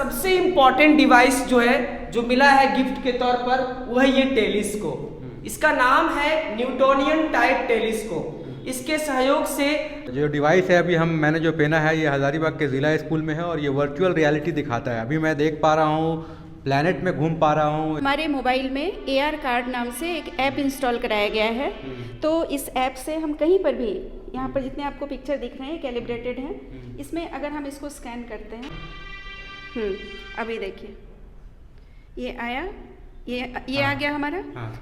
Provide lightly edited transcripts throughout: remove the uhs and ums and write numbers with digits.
सबसे important device जो है जो मिला है गिफ्ट के तौर पर वो है ये टेलीस्कोप। इसका नाम है न्यूटोनियन टाइप टेलीस्कोप। इसके सहयोग से जो डिवाइस है अभी मैंने जो पहना है ये हज़ारीबाग के ज़िला स्कूल में है और ये वर्चुअल रियलिटी दिखाता है। अभी मैं देख पा रहा हूँ, प्लैनेट में घूम पा रहा हूँ। हमारे मोबाइल में AR कार्ड नाम से एक ऐप इंस्टॉल कराया गया है। तो इस ऐप से हम कहीं पर भी, यहाँ पर जितने आपको पिक्चर दिख रहे हैं कैलिब्रेटेड हैं, इसमें अगर हम इसको स्कैन करते हैं, अभी देखिए ये आया, ये आ गया हमारा,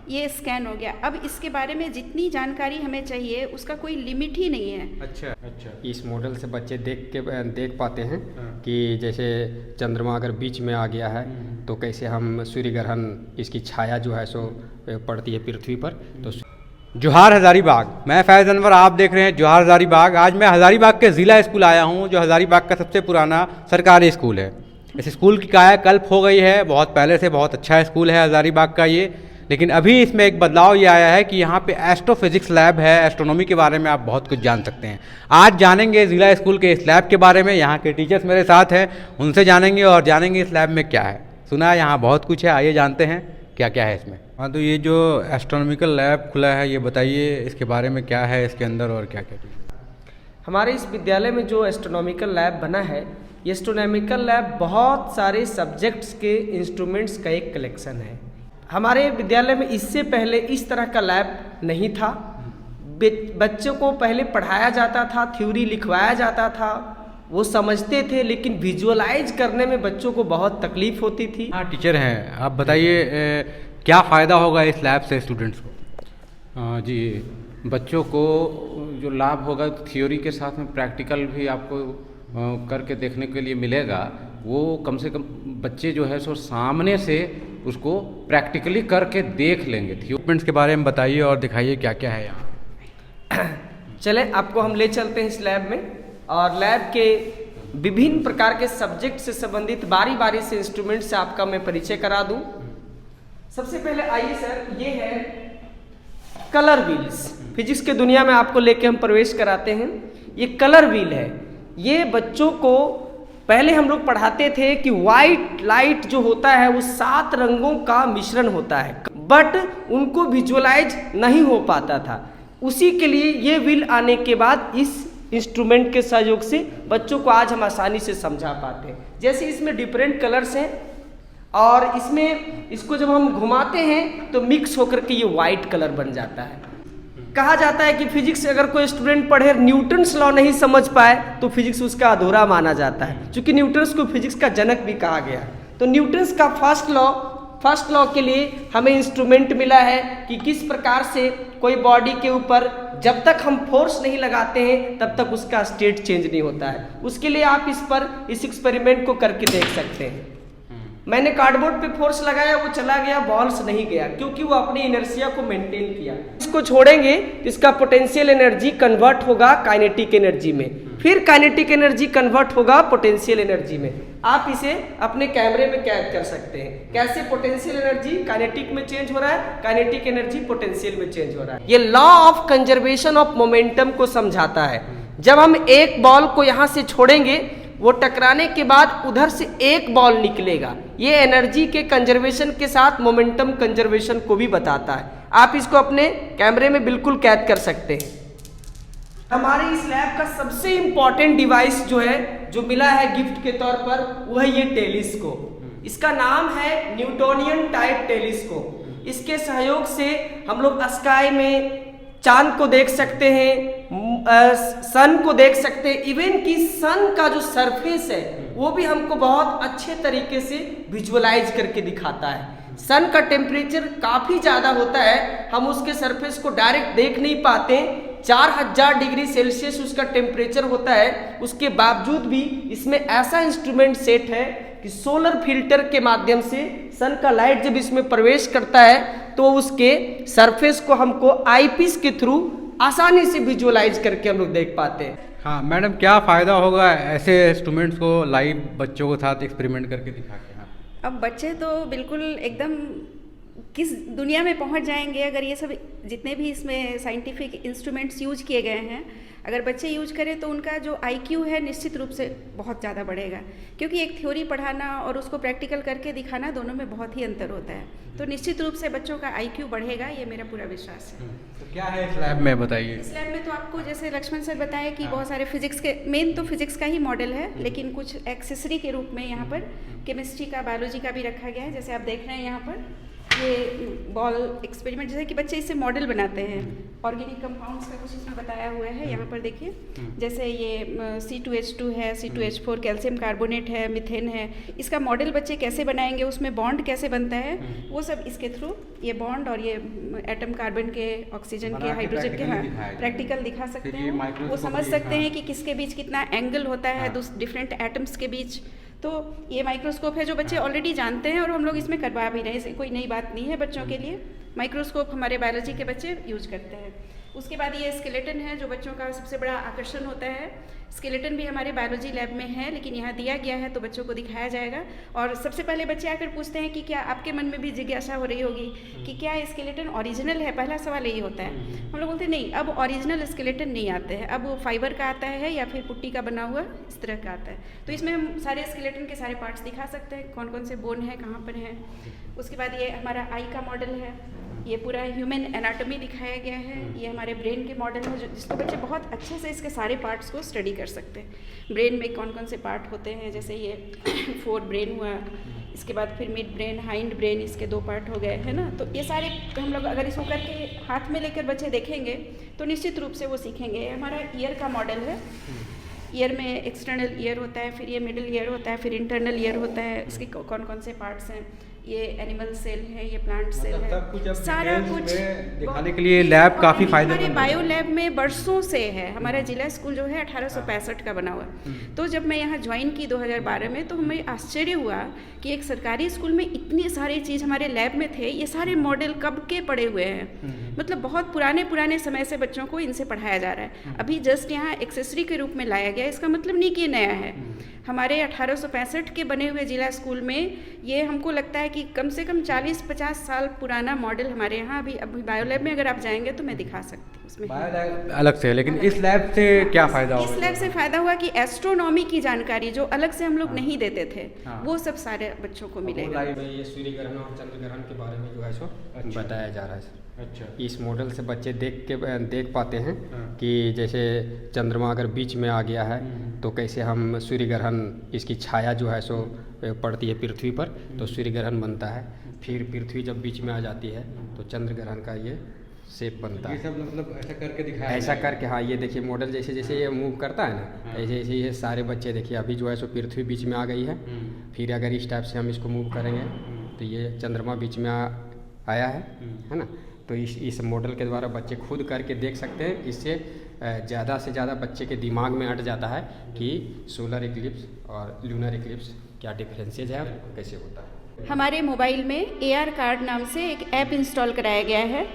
ये स्कैन हो गया। अब इसके बारे में जितनी जानकारी हमें चाहिए उसका कोई लिमिट ही नहीं है। अच्छा। इस मॉडल से बच्चे देख पाते हैं कि जैसे चंद्रमा अगर बीच में आ गया है तो कैसे हम सूर्य ग्रहण, इसकी छाया जो है सो पड़ती है पृथ्वी पर। तो जोहार हज़ारीबाग, मैं फैज़ अनवर, आप देख रहे हैं जोहार हज़ारीबाग। आज मैं हज़ारीबाग के ज़िला स्कूल आया हूँ जो हज़ारीबाग का सबसे पुराना सरकारी स्कूल है। इस स्कूल की कायाकल्प हो गई है, बहुत पहले से बहुत अच्छा स्कूल है हज़ारीबाग का ये। लेकिन अभी इसमें एक बदलाव ये आया है कि यहाँ पे एस्ट्रोफिजिक्स लैब है। एस्ट्रोनॉमी के बारे में आप बहुत कुछ जान सकते हैं। आज जानेंगे ज़िला स्कूल के इस लैब के बारे में। यहाँ के टीचर्स मेरे साथ हैं, उनसे जानेंगे और जानेंगे इस लैब में क्या है। सुना है यहाँ बहुत कुछ है, आइए जानते हैं क्या क्या है इसमें। हाँ, तो ये जो एस्ट्रोनॉमिकल लैब खुला है ये बताइए इसके बारे में, क्या है इसके अंदर और क्या क्या चीज़। हमारे इस विद्यालय में जो एस्ट्रोनॉमिकल लैब बना है, ये एस्ट्रोनॉमिकल लैब बहुत सारे सब्जेक्ट्स के इंस्ट्रूमेंट्स का एक कलेक्शन है। हमारे विद्यालय में इससे पहले इस तरह का लैब नहीं था। बच्चों को पहले पढ़ाया जाता था, थ्योरी लिखवाया जाता था, वो समझते थे, लेकिन विजुअलाइज करने में बच्चों को बहुत तकलीफ होती थी। हाँ, टीचर हैं, आप बताइए क्या फ़ायदा होगा इस लैब से स्टूडेंट्स को। जी, बच्चों को जो लाभ होगा थ्योरी के साथ में प्रैक्टिकल भी आपको करके देखने के लिए मिलेगा। वो कम से कम बच्चे जो है सो सामने से उसको प्रैक्टिकली करके देख लेंगे। इक्विपमेंट्स के बारे में बताइए और दिखाइए क्या क्या है यहाँ। चलें, आपको हम ले चलते हैं इस लैब में और लैब के विभिन्न प्रकार के सब्जेक्ट से संबंधित बारी बारी से इंस्ट्रूमेंट से आपका मैं परिचय करा दूं। सबसे पहले आइए सर, ये है कलर व्हील्स। फिजिक्स के दुनिया में आपको लेके हम प्रवेश कराते हैं। ये कलर व्हील है। ये बच्चों को पहले हम लोग पढ़ाते थे कि वाइट लाइट जो होता है वो 7 रंगों का मिश्रण होता है, बट उनको विजुअलाइज नहीं हो पाता था। उसी के लिए ये व्हील आने के बाद इस इंस्ट्रूमेंट के सहयोग से बच्चों को आज हम आसानी से समझा पाते हैं। जैसे इसमें डिफरेंट कलर्स हैं और इसमें इसको जब हम घुमाते हैं तो मिक्स होकर के ये वाइट कलर बन जाता है। कहा जाता है कि फिजिक्स से अगर कोई स्टूडेंट पढ़े न्यूटन्स लॉ नहीं समझ पाए तो फिजिक्स उसका अधूरा माना जाता है, क्योंकि न्यूटन्स को फिजिक्स का जनक भी कहा गया। तो न्यूटन्स का फर्स्ट लॉ के लिए हमें इंस्ट्रूमेंट मिला है कि किस प्रकार से कोई बॉडी के ऊपर जब तक हम फोर्स नहीं लगाते हैं तब तक उसका स्टेट चेंज नहीं होता है। उसके लिए आप इस एक्सपेरिमेंट को करके देख सकते हैं। मैंने कार्डबोर्ड पे फोर्स लगाया, वो चला गया, बॉल्स नहीं गया, क्योंकि वो अपनी इनर्शिया को मेंटेन किया। इसको छोड़ेंगे तो इसका पोटेंशियल एनर्जी कन्वर्ट होगा काइनेटिक एनर्जी में, फिर काइनेटिक एनर्जी कन्वर्ट होगा पोटेंशियल एनर्जी में। आप इसे अपने कैमरे में कैद कर सकते हैं। कैसे पोटेंशियल एनर्जी काइनेटिक में चेंज हो रहा है, काइनेटिक एनर्जी पोटेंशियल में चेंज हो रहा है। ये law of conservation of momentum को समझाता है। जब हम एक बॉल को यहाँ से छोड़ेंगे, वो टकराने के बाद उधर से एक बॉल निकलेगा। ये एनर्जी के कंजर्वेशन के साथ मोमेंटम कंजर्वेशन को भी बताता है। आप इसको अपने कैमरे में बिल्कुल कैद कर सकते हैं। हमारे इस लैब का सबसे इम्पॉर्टेंट डिवाइस जो है जो मिला है गिफ्ट के तौर पर वो है ये टेलीस्कोप। इसका नाम है न्यूटोनियन टाइप टेलीस्कोप। इसके सहयोग से हम लोग स्काई में चांद को देख सकते हैं, सन को देख सकते हैं। इवन कि सन का जो सरफेस है वो भी हमको बहुत अच्छे तरीके से विजुअलाइज करके दिखाता है। सन का टेम्परेचर काफ़ी ज़्यादा होता है, हम उसके सरफेस को डायरेक्ट देख नहीं पाते। 4000 डिग्री सेल्सियस उसका टेम्परेचर होता है। उसके बावजूद भी इसमें ऐसा इंस्ट्रूमेंट सेट है कि सोलर फिल्टर के माध्यम से सन का लाइट जब इसमें प्रवेश करता है तो उसके सरफेस को हमको आईपीस के थ्रू आसानी से विजुअलाइज करके हम लोग देख पाते हैं। हाँ मैडम, क्या फ़ायदा होगा ऐसे इंस्ट्रूमेंट्स को लाइव बच्चों के साथ एक्सपेरिमेंट करके दिखा के? हाँ, अब बच्चे तो बिल्कुल एकदम किस दुनिया में पहुंच जाएंगे अगर ये सब जितने भी इसमें साइंटिफिक इंस्ट्रूमेंट्स यूज किए गए हैं अगर बच्चे यूज करें तो उनका जो IQ है निश्चित रूप से बहुत ज़्यादा बढ़ेगा, क्योंकि एक थ्योरी पढ़ाना और उसको प्रैक्टिकल करके दिखाना दोनों में बहुत ही अंतर होता है। तो निश्चित रूप से बच्चों का IQ बढ़ेगा, ये मेरा पूरा विश्वास है। तो क्या है इस लैब में बताइए। इस लैब में तो आपको जैसे लक्ष्मण सर बताया कि बहुत सारे फिजिक्स के, मेन तो फिजिक्स का ही मॉडल है, लेकिन कुछ एक्सेसरी के रूप में यहाँ पर केमिस्ट्री का, बायोलॉजी का भी रखा गया है। जैसे आप देख रहे हैं यहाँ पर ये बॉल एक्सपेरिमेंट, जैसे कि बच्चे इससे मॉडल बनाते हैं, ऑर्गेनिक कंपाउंड्स का कुछ इसमें बताया हुआ है। यहाँ पर देखिए, जैसे ये C2H2 है, C2H4 कैल्शियम कार्बोनेट है, मीथेन है, इसका मॉडल बच्चे कैसे बनाएंगे, उसमें बॉन्ड कैसे बनता है, वो सब इसके थ्रू ये बॉन्ड और ये एटम कार्बन के, ऑक्सीजन के, हाइड्रोजन के, हाँ प्रैक्टिकल दिखा सकते हैं। वो समझ सकते हैं कि किसके बीच कितना एंगल होता है डिफरेंट एटम्स के बीच। तो ये माइक्रोस्कोप है जो बच्चे ऑलरेडी जानते हैं और हम लोग इसमें करवा भी रहे हैं, कोई नई बात नहीं है बच्चों के लिए। माइक्रोस्कोप हमारे बायोलॉजी के बच्चे यूज करते हैं। उसके बाद ये स्केलेटन है जो बच्चों का सबसे बड़ा आकर्षण होता है। स्केलेटन भी हमारे बायोलॉजी लैब में है, लेकिन यहाँ दिया गया है तो बच्चों को दिखाया जाएगा। और सबसे पहले बच्चे आकर पूछते हैं कि क्या आपके मन में भी जिज्ञासा हो रही होगी कि क्या स्केलेटन ओरिजिनल है, पहला सवाल यही होता है। हम लोग बोलते हैं नहीं, अब ओरिजिनल स्केलेटन नहीं आते हैं, अब वो फाइबर का आता है या फिर पुट्टी का बना हुआ इस तरह का आता है। तो इसमें हम सारे स्केलेटन के सारे पार्ट्स दिखा सकते हैं, कौन कौन से बोन है, कहाँ पर है। उसके बाद ये हमारा आई का मॉडल है, ये पूरा ह्यूमन एनाटॉमी दिखाया गया है। ये हमारे ब्रेन के मॉडल है जिसको बच्चे बहुत अच्छे से इसके सारे पार्ट्स को स्टडी कर सकते हैं। ब्रेन में कौन कौन से पार्ट होते हैं, जैसे ये 4 ब्रेन हुआ, इसके बाद फिर मिड ब्रेन, हाइंड ब्रेन, इसके 2 पार्ट हो गए, है ना। तो ये सारे हम लोग अगर इसको करके हाथ में लेकर बच्चे देखेंगे तो निश्चित रूप से वो सीखेंगे। हमारा ईयर का मॉडल है। ईयर में एक्सटर्नल ईयर होता है, फिर ये मिडिल ईयर होता है, फिर इंटरनल ईयर होता है। इसके कौन कौन से पार्ट्स हैं, ये एनिमल सेल है, ये प्लांट सेल है, सारा कुछ दिखाने के लिए लैब काफ़ी फायदेमंद है। हमारे बायो लैब में बरसों से है। हमारा जिला स्कूल जो है 1865 का बना हुआ। तो जब मैं यहाँ ज्वाइन की 2012 में, तो हमें आश्चर्य हुआ कि एक सरकारी स्कूल में इतनी सारी चीज़ हमारे लैब में थे। ये सारे मॉडल कब के पड़े हुए हैं, मतलब बहुत पुराने समय से बच्चों को इनसे पढ़ाया जा रहा है। अभी जस्ट यहाँ एक्सेसरी के रूप में लाया गया, इसका मतलब नहीं कि ये नया है। हमारे 1865 के बने हुए जिला स्कूल में ये हमको लगता है कि कम से कम 40-50 साल पुराना मॉडल हमारे यहाँ अभी बायो लैब में अगर आप जाएंगे तो मैं दिखा सकती हूँ उसमें। बायो लैब अलग से, लेकिन इस लैब से क्या फ़ायदा होगा? इस लैब से फ़ायदा हुआ कि एस्ट्रोनॉमी की जानकारी जो अलग से हम लोग नहीं देते थे, वो सब सारे बच्चों को मिलेगा। ये सूर्य ग्रहण और चंद्र ग्रहण के बारे में जो है सो बताया जा रहा है। अच्छा, इस मॉडल से बच्चे देख पाते हैं कि जैसे चंद्रमा अगर बीच में आ गया है तो कैसे हम सूर्य ग्रहण, इसकी छाया जो है सो पड़ती है पृथ्वी पर, तो सूर्य ग्रहण बनता है। फिर पृथ्वी जब बीच में आ जाती है तो चंद्र ग्रहण का ये शेप बनता है। ये सब मतलब ऐसा करके दिखाया, ऐसा करके, हाँ ये देखिए मॉडल जैसे जैसे ये मूव करता है ना, ऐसे ऐसे ये सारे बच्चे देखिए अभी जो है सो पृथ्वी बीच में आ गई है। फिर अगर इस टाइप से हम इसको मूव करेंगे तो ये चंद्रमा बीच में आया है ना। तो इस मॉडल के द्वारा बच्चे खुद करके देख सकते हैं। इससे ज़्यादा से ज़्यादा बच्चे के दिमाग में अट जाता है कि सोलर इक्लिप्स और लूनर इक्लिप्स क्या डिफरेंसेज है और कैसे होता है। हमारे मोबाइल में AR कार्ड नाम से एक ऐप इंस्टॉल कराया गया है।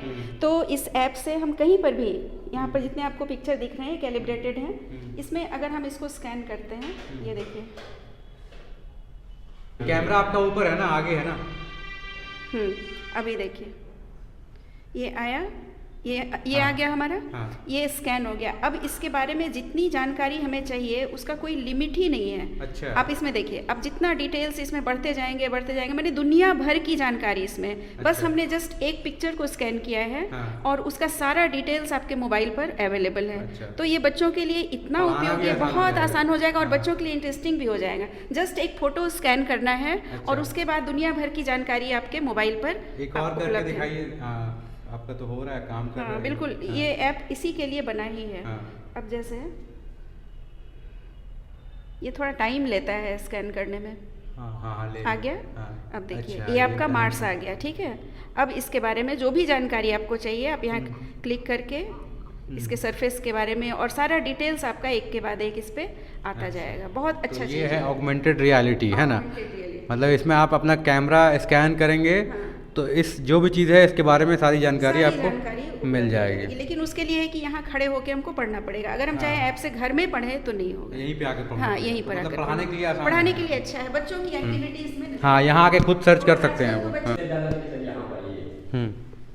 तो इस ऐप से हम कहीं पर भी, यहाँ पर जितने आपको पिक्चर दिख रहे हैं कैलिब्रेटेड हैं, इसमें अगर हम इसको स्कैन करते हैं, ये देखिए कैमरा आपका ऊपर है ना, आगे है ना। अभी देखिए ये आया, ये आ गया हमारा, ये स्कैन हो गया। अब इसके बारे में जितनी जानकारी हमें चाहिए उसका कोई लिमिट ही नहीं है। अच्छा। आप इसमें देखिए, अब जितना डिटेल्स इसमें बढ़ते जाएंगे मैंने दुनिया भर की जानकारी इसमें। अच्छा। बस हमने जस्ट एक पिक्चर को स्कैन किया है और उसका सारा डिटेल्स आपके मोबाइल पर अवेलेबल है। अच्छा। तो ये बच्चों के लिए इतना उपयोगी, बहुत आसान हो जाएगा और बच्चों के लिए इंटरेस्टिंग भी हो जाएगा। जस्ट एक फोटो स्कैन करना है और उसके बाद दुनिया भर की जानकारी आपके मोबाइल पर उपलब्ध है। आपका तो हो रहा है, काम कर रहा है। बिल्कुल, ये ऐप इसी के लिए बना ही है। अब जैसे ये थोड़ा टाइम लेता है स्कैन करने में। आ गया। अब देखिए ये आपका मार्स आ गया, ठीक है। अब इसके बारे में जो भी जानकारी आपको चाहिए आप यहाँ क्लिक करके इसके सरफेस के बारे में और सारा डिटेल्स आपका एक के बाद एक इस पे आता जाएगा। बहुत अच्छा ये है ऑगमेंटेड रियलिटी, है ना। मतलब इसमें आप अपना कैमरा स्कैन करेंगे तो इस जो भी चीज़ है इसके बारे में सारी जानकारी आपको मिल जाएगी। लेकिन उसके लिए है कि यहाँ खड़े होकर हमको पढ़ना पड़ेगा। अगर हम चाहे ऐप से घर में पढ़े तो नहीं होगा, यहीं पे आकर पढ़ना। हाँ, यहीं पर आकर पढ़ाने के लिए आसान, पढ़ाने के लिए अच्छा है। बच्चों की एक्टिविटीज में हाँ यहाँ आके खुद सर्च कर सकते हैं वो।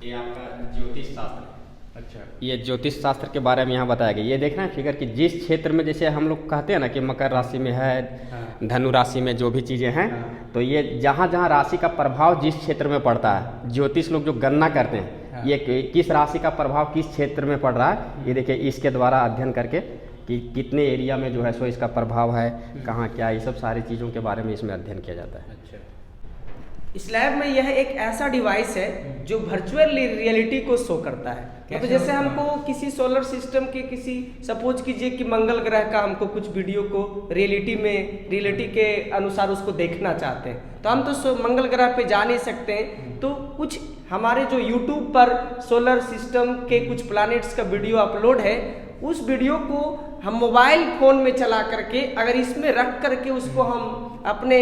ये आपका ज्योतिष शास्त्र। अच्छा, ये ज्योतिष शास्त्र के बारे में यहाँ बताया गया। ये देख रहे हैं फिगर कि जिस क्षेत्र में जैसे हम लोग कहते हैं ना कि मकर राशि में है, धनु राशि में जो भी चीज़ें हैं, तो ये जहाँ जहाँ राशि का प्रभाव जिस क्षेत्र में पड़ता है, ज्योतिष लोग जो गणना करते हैं ये किस राशि का प्रभाव किस क्षेत्र में पड़ रहा है, ये देखिए इसके द्वारा अध्ययन करके कि कितने एरिया में जो है सो इसका प्रभाव है, कहाँ क्या, ये सब सारी चीज़ों के बारे में इसमें अध्ययन किया जाता है। इस लैब में यह एक ऐसा डिवाइस है जो वर्चुअल रियलिटी को शो करता है। तो जैसे हमको किसी सोलर सिस्टम के किसी सपोज कीजिए कि मंगल ग्रह का हमको कुछ वीडियो को रियलिटी के अनुसार उसको देखना चाहते हैं, तो हम तो मंगल ग्रह पे जा नहीं सकते हैं, तो कुछ हमारे जो YouTube पर सोलर सिस्टम के कुछ प्लैनेट्स का वीडियो अपलोड है, उस वीडियो को हम मोबाइल फ़ोन में चला करके अगर इसमें रख करके उसको हम अपने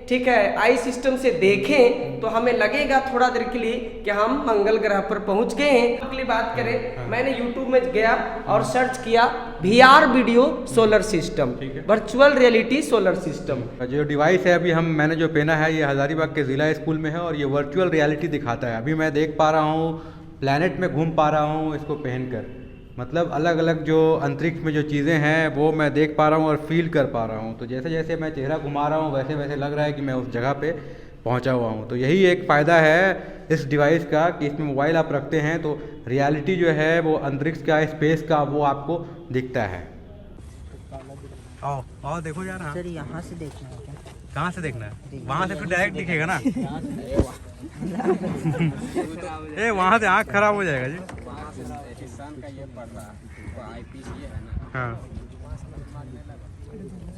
ठीक है आई सिस्टम से देखें तो हमें लगेगा थोड़ा देर के लिए कि हम मंगल ग्रह पर पहुंच गए हैं। अगली बात करें, मैंने YouTube में गया और सर्च किया VR video solar system, virtual reality solar system. जो डिवाइस है अभी मैंने जो पहना है ये हज़ारीबाग के ज़िला स्कूल में है और ये वर्चुअल रियलिटी दिखाता है। अभी मैं देख पा रहा हूँ, प्लैनेट में घूम पा रहा हूँ इसको पहनकर, मतलब अलग अलग जो अंतरिक्ष में जो चीज़ें हैं वो मैं देख पा रहा हूँ और फील कर पा रहा हूँ। तो जैसे जैसे मैं चेहरा घुमा रहा हूँ वैसे वैसे लग रहा है कि मैं उस जगह पे पहुँचा हुआ हूँ। तो यही एक फ़ायदा है इस डिवाइस का कि इसमें मोबाइल आप रखते हैं तो रियलिटी जो है वो अंतरिक्ष का, स्पेस का, वो आपको दिखता है। आओ देखो यार। हाँ सर यहाँ से देखना है क्या? कहाँ से देखना है? वहाँ से फिर डायरेक्ट दिखेगा ना। ए वहाँ से आँख खराब हो जाएगा जी। का ये पड़ रहा है, आईपीस ये है ना। हाँ